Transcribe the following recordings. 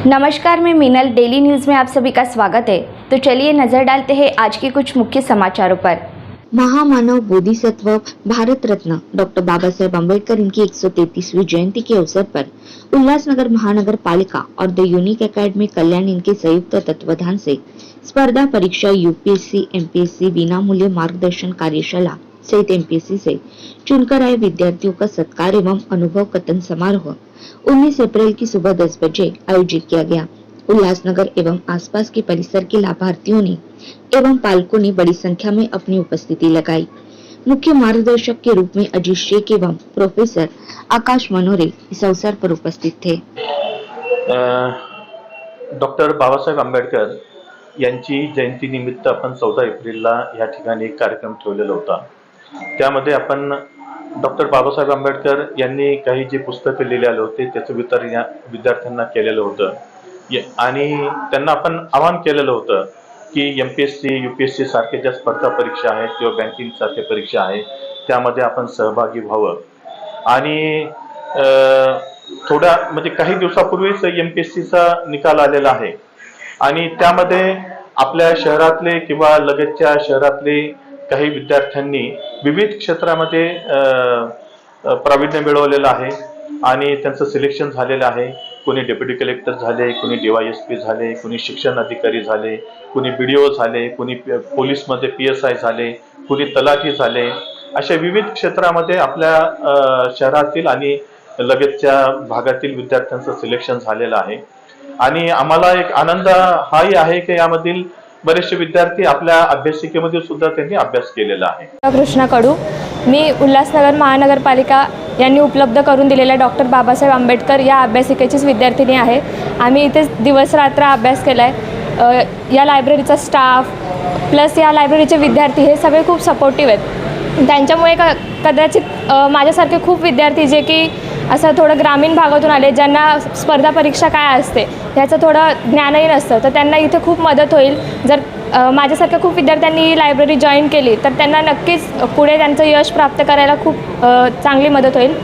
नमस्कार, मैं Meenal. Daily news में आप सभी का स्वागत है। तो चलिए नजर डालते हैं आज के कुछ मुख्य समाचारों पर। महामानव बोधिसत्व भारत रत्न डॉक्टर बाबा साहेब अम्बेडकर इनकी 133वीं जयंती के अवसर पर उल्लासनगर महानगर पालिका और द यूनिक एकेडमी कल्याण इनके संयुक्त तत्वाधान से स्पर्धा परीक्षा यूपीएससी एमपीएससी विनामूल्य मार्गदर्शन कार्यशाला सहित एमपीएससी से चुनकर आए विद्यार्थियों का सत्कार एवं अनुभव कथन समारोह 19 अप्रैल की सुबह 10 बजे आयोजित किया गया। उल्लासनगर एवं आसपास के परिसर के लाभार्थियों ने एवं पालकों ने बड़ी संख्या में अपनी उपस्थिति लगाई। मुख्य मार्गदर्शक के रूप में अजीत शेख एवं प्रोफेसर आकाश मनोरे इस अवसर पर उपस्थित थे। डॉक्टर बाबासाहेब आंबेडकर यांची जयंती निमित्त आपण 14 एप्रिलला या ठिकाणी एक कार्यक्रम ठेवलेला होता। त्यामध्ये आपण डॉक्टर बाबासाहेब आंबेडकर यांनी काही जे पुस्तके लिहिलेले होते त्याचं वितरण या विद्यार्थ्यांना केलेलं होतं आणि त्यांना आपण आवाहन केलेलं होतं की एमपीएससी यूपीएससी सारखे ज्या स्पर्धा परीक्षा आहेत किंवा बँकिंग सारख्या परीक्षा आहेत त्यामध्ये आपण सहभागी व्हावं आणि थोड्या म्हणजे काही दिवसापूर्वीच एमपीएससीचा निकाल आलेला आहे आणि त्यामध्ये आपल्या शहरातले किंवा लगतच्या शहरातले काही विद्यार्थ्यांनी विविध क्षेत्रामध्ये प्रावीण्य मिळवलेलं आहे आणि त्यांचं सिलेक्शन झालेलं आहे। कोणी डेप्युटी कलेक्टर झाले, कोणी डीवायएसपी झाले, कोणी शिक्षण अधिकारी झाले, कोणी बीडीओ झाले, कोणी पोलीसमध्ये पीएसआय झाले, कोणी तलाठी झाले। अशा विविध क्षेत्रामध्ये आपल्या शहरातील आणि लगतच्या भागातील विद्यार्थ्यांचं सिलेक्शन झालेलं आहे आणि आम्हाला एक आनंद हाही आहे की यामधील बरेचसे विद्यार्थी आपल्या अभ्यासिकेमध्ये सुद्धा त्यांनी अभ्यास केलेला आहे। कृष्णा कडू, मी उल्हासनगर महानगरपालिका यांनी उपलब्ध करून दिलेल्या डॉक्टर बाबासाहेब आंबेडकर या अभ्यासिकेचीच विद्यार्थिनी आहे। आम्ही इथे दिवस रात्र अभ्यास केला आहे। या लायब्ररीचा स्टाफ प्लस या लायब्ररीचे विद्यार्थी हे सगळे खूप सपोर्टिव्ह आहेत। त्यांच्यामुळे कदाचित माझ्यासारखे खूप विद्यार्थी जे की असं थोडं ग्रामीण भागातून आले, ज्यांना स्पर्धा परीक्षा काय असते ह्याचं थोडं ज्ञानही नसतं, तर त्यांना इथे खूप मदत होईल। जर माझ्यासारख्या खूप विद्यार्थ्यांनी ही लायब्ररी जॉईन केली तर त्यांना नक्कीच पुढे त्यांचं यश प्राप्त करायला खूप चांगली मदत होईल।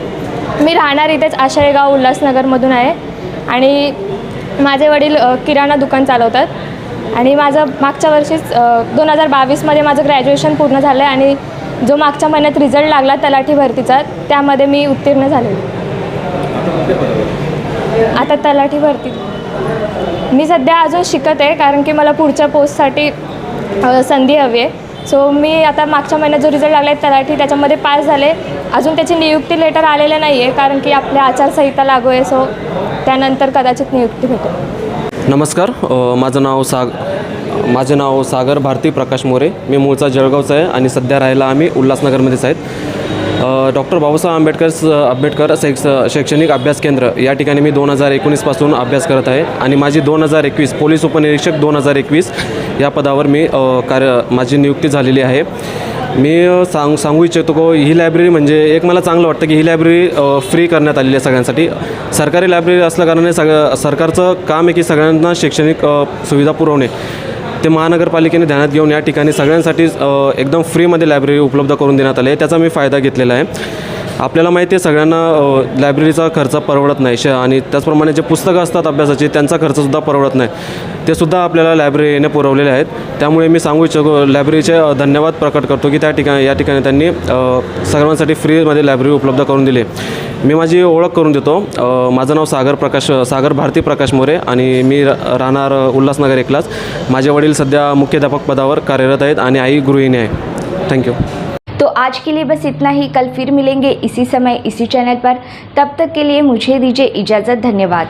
मी राहणार इथेच आशयगाव उल्हासनगरमधून आहे आणि माझे वडील किराणा दुकान चालवतात आणि माझं मागच्या वर्षीच 2022मध्ये माझं ग्रॅज्युएशन पूर्ण झालं आहे आणि जो मागच्या महिन्यात रिझल्ट लागला तलाठी भरतीचा त्यामध्ये मी उत्तीर्ण झाले। आता तलाठी भरती मी सध्या अजून शिकत आहे कारण की मला पुढच्या पोस्टसाठी संधी हवी आहे। सो मी आता मागच्या महिन्यात जो रिझल्ट लागला आहे तलाठी त्याच्यामध्ये पास झाले। अजून त्याची नियुक्ती लेटर आलेलं नाही आहे कारण की आपल्या आचारसंहिता लागू आहे, सो त्यानंतर कदाचित नियुक्ती भेटेल। नमस्कार, माझे नाव सागर भारती प्रकाश मोरे। मी मूळचा जळगावचा आहे आणि सध्या राहायला आम्ही उल्हासनगरमध्येच आहेत। डॉक्टर बाबासाहेब आंबेडकर शैक्षणिक अभ्यास केंद्र या ठिकाणी मी 2019 पासून अभ्यास करत आहे आणि माझी 2021 पोलीस उपनिरीक्षक 2021 या पदावर माझी नियुक्ती झालेली आहे। मी सांगू इच्छितो की ही लायब्ररी म्हणजे एक मला चांगलं वाटतं की ही लायब्ररी फ्री करण्यात आलेली आहे सगळ्यांसाठी। सरकारी लायब्ररी असल्याकारणाने सरकारचं काम आहे की सगळ्यांना शैक्षणिक सुविधा पुरवणे। ते महानगरपालिकेने ध्यानात घेऊन या ठिकाणी सगळ्यांसाठी एकदम फ्रीमध्ये लायब्ररी उपलब्ध करून देण्यात आली आहे। त्याचा मी फायदा घेतलेला आहे। आपल्याला माहिती आहे सगळ्यांना लायब्ररीचा खर्च परवडत नाही आणि त्याचप्रमाणे जे पुस्तकं असतात अभ्यासाची त्यांचा खर्चसुद्धा परवडत नाही, ते सुद्धा आपल्याला लायब्ररीने पुरवलेले आहेत। त्यामुळे मी सांगू इच्छितो लायब्ररीचे धन्यवाद प्रकट करतो की या ठिकाणी त्यांनी सर्वांसाठी फ्रीमध्ये लायब्ररी उपलब्ध करून दिली। मी माझी ओळख करून देतो। माझं नाव सागर भारती प्रकाश मोरे आणि मी राहणार उल्हासनगर एकलाच। माझे वडील सध्या मुख्याध्यापक पदावर कार्यरत आहेत आणि आई गृहिणी आहे। थँक्यू। तो आज के लिए बस इतना ही। कल फिर मिलेंगे इसी समय इसी चैनल पर। तब तक के लिए मुझे दीजिए इजाज़त। धन्यवाद।